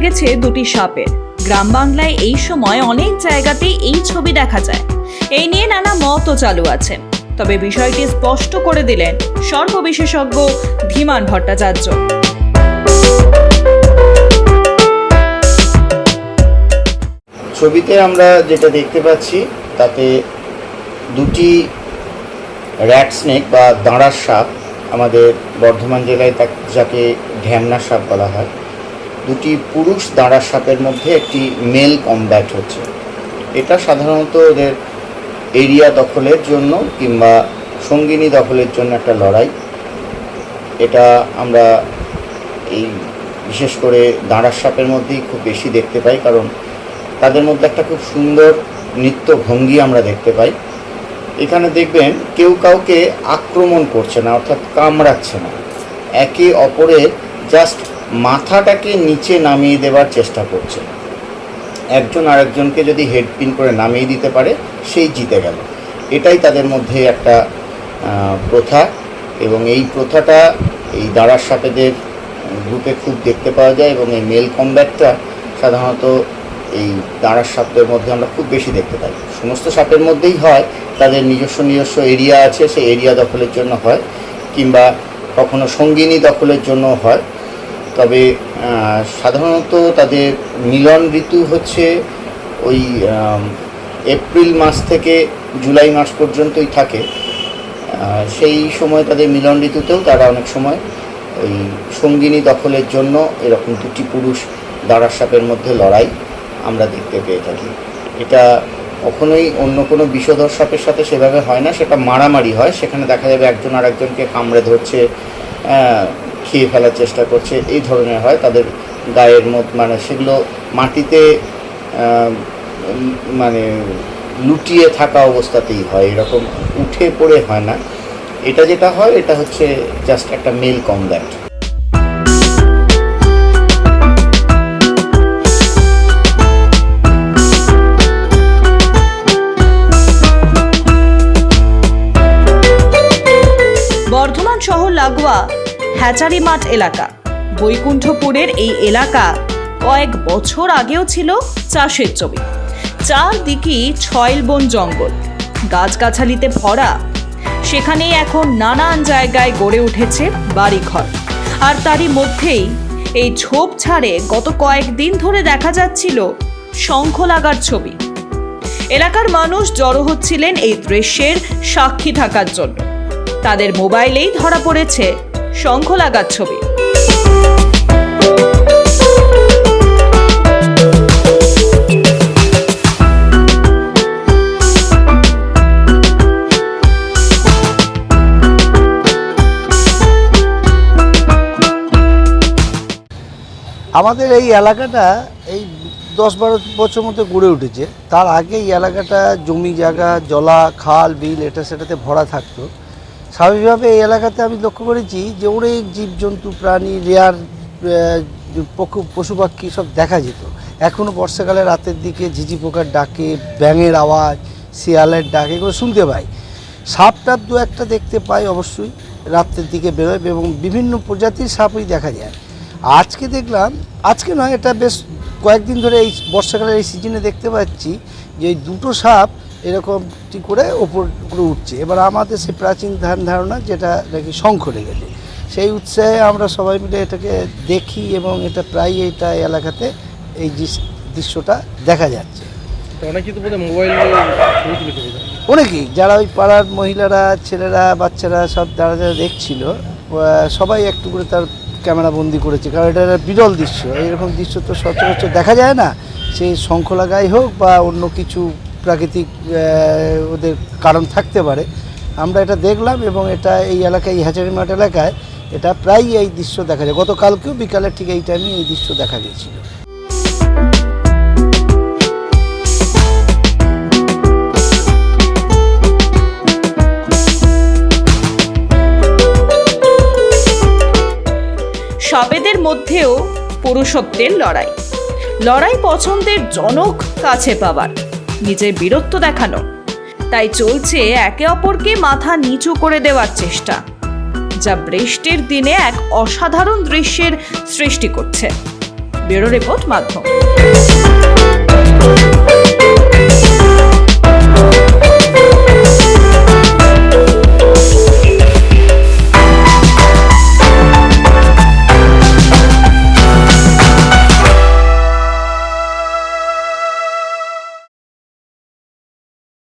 গেছে দুটি সাপের। গ্রাম বাংলায় এই সময় অনেক জায়গাতেই এই ছবি দেখা যায়। এই নিয়ে নানা মতও চালু আছে, তবে বিষয়টি স্পষ্ট করে দিলেন সর্প বিশেষজ্ঞ ধীমান ভট্টাচার্য। ছবিতে আমরা যেটা দেখতে পাচ্ছি তাতে দুটি র্যাট স্নেক বা দাঁড়ার সাপ, আমাদের বর্ধমান জেলায় যাকে ঢ্যামনা সাপ বলা হয়, দুটি পুরুষ দাঁড়ার সাপের মধ্যে একটি মেল কমব্যাট হচ্ছে। এটা সাধারণত ওদের এরিয়া দখলের জন্য কিংবা সঙ্গিনী দখলের জন্য একটা লড়াই। এটা আমরা এই বিশেষ করে দাঁড়ার সাপের মধ্যেই খুব বেশি দেখতে পাই, কারণ তাদের মধ্যে একটা খুব সুন্দর নৃত্য ভঙ্গি আমরা দেখতে পাই। এখানে দেখবেন কেউ কাউকে আক্রমণ করছে না, অর্থাৎ কামড়াচ্ছে না, একে অপরের জাস্ট মাথাটাকে নিচে নামিয়ে দেওয়ার চেষ্টা করছে। একজন আরেকজনকে যদি হেডপিন করে নামিয়ে দিতে পারে সেই জিতে গেল। এটাই তাদের মধ্যে একটা প্রথা, এবং এই প্রথাটা এই দাঁড়ার সাপেদের গ্রুপে খুব দেখতে পাওয়া যায়। এবং এই মেল কমব্যাটটা সাধারণত এই দাঁড়ার সাপের মধ্যে আমরা খুব বেশি দেখতে পাই। সমস্ত সাপের মধ্যেই হয়, তাদের নিজস্ব এরিয়া আছে, সেই এরিয়া দখলের জন্য হয়, কিংবা কখনো সঙ্গিনী দখলের জন্য হয়। তবে সাধারণত তাদের মিলন ঋতু হচ্ছে ওই এপ্রিল মাস থেকে জুলাই মাস পর্যন্তই থাকে। সেই সময় তাদের মিলন ঋতুতেও তারা অনেক সময় ওই সঙ্গিনী দখলের জন্য এরকম দুটি পুরুষ দাঁড়ার সাপের মধ্যে লড়াই আমরা দেখতে পেয়ে থাকি। এটা কখনোই অন্য কোনো বিষধর সাপের সাথে সেভাবে হয় না, সেটা মারামারি হয়। সেখানে দেখা যাবে একজন আরেকজনকে কামড়ে ধরছে, খেয়ে ফেলার চেষ্টা করছে, এই ধরনের হয়। তাদের গায়ের মানে সেগুলো মাটিতে মানে লুটিয়ে থাকা অবস্থাতেই হয়, এরকম উঠে পড়ে হয় না। এটা যেটা হয় এটা হচ্ছে জাস্ট একটা মেল কমব্যাট। বর্ধমান শহর লাগোয়া হ্যাচারি মাঠ এলাকা, বৈকুণ্ঠপুরের এই এলাকা কয়েক বছর আগেও ছিল চাষের জমি। চারদিকে ছয়লবন জঙ্গল, গাছগাছালিতে ভরা। সেখানেই এখন নানান জায়গায় গড়ে উঠেছে বাড়িঘর। আর তারই মধ্যেই এই ঝোপঝাড়ে গত কয়েকদিন ধরে দেখা যাচ্ছিল শঙ্খ লাগার ছবি। এলাকার মানুষ জড়ো হচ্ছিলেন এই দৃশ্যের সাক্ষী থাকার জন্য। তাদের মোবাইলেই ধরা পড়েছে শঙ্খ লাগার ছবি। আমাদের এই এলাকাটা এই 10-12 বছর মধ্যে গড়ে উঠেছে। তার আগে এই এলাকাটা জমি জায়গা, জলা, খাল, বিল এটা সেটাতে ভরা থাকতো। স্বাভাবিকভাবে এই এলাকাতে আমি লক্ষ্য করেছি যে অনেক জীবজন্তু, প্রাণী, রেয়ার পশু পাখি সব দেখা যেত। এখনও বর্ষাকালে রাতের দিকে ঝিঝি পোকার ডাকে, ব্যাঙের আওয়াজ, শিয়ালের ডাক এগুলো শুনতে পাই। সাপ টাপ দু একটা দেখতে পাই অবশ্যই, রাত্রের দিকে বেরোয় এবং বিভিন্ন প্রজাতির সাপই দেখা যায়। আজকে দেখলাম, আজকে নয়, এটা বেশ কয়েকদিন ধরে এই বর্ষাকালের এই সিজনে দেখতে পাচ্ছি যে এই দুটো সাপ এরকমটি করে ওপর করে উঠছে। এবার আমাদের সেই প্রাচীন ধারণা যেটা নাকি শঙ্খ লেগেছে, সেই উৎসাহে আমরা সবাই মিলে এটাকে দেখি এবং এটা প্রায় এইটা এলাকাতে এই দৃশ্যটা দেখা যাচ্ছে। অনেকেই যারা ওই পাড়ার মহিলারা, ছেলেরা, বাচ্চারা সব যারা যারা দেখছিল সবাই একটু করে তার ক্যামেরা বন্দি করেছে, কারণ এটা একটা বিরল দৃশ্য। এইরকম দৃশ্য তো সচরাচর দেখা যায় না, সেই শঙ্খ লাগাই হোক বা অন্য কিছু প্রাকৃতিক ওদের কারণ থাকতে পারে। আমরা এটা দেখলাম এবং এটা এই এলাকায়, এই হ্যাচারি মাঠ এলাকায় এটা প্রায়ই এই দৃশ্য দেখা যায়। গতকালকেও বিকালে ঠিক এই টাইমে এই দৃশ্য দেখা গিয়েছিল। সাপেদের মধ্যেও পুরুষত্বের লড়াই পছন্দের জনক কাছে পাবার, নিজের বীরত্ব দেখানো। তাই চলছে একে অপরকে মাথা নিচু করে দেওয়ার চেষ্টা, যা বৃষ্টির দিনে এক অসাধারণ দৃশ্যের সৃষ্টি করছে। ব্যুরো রিপোর্ট মাধ্যম।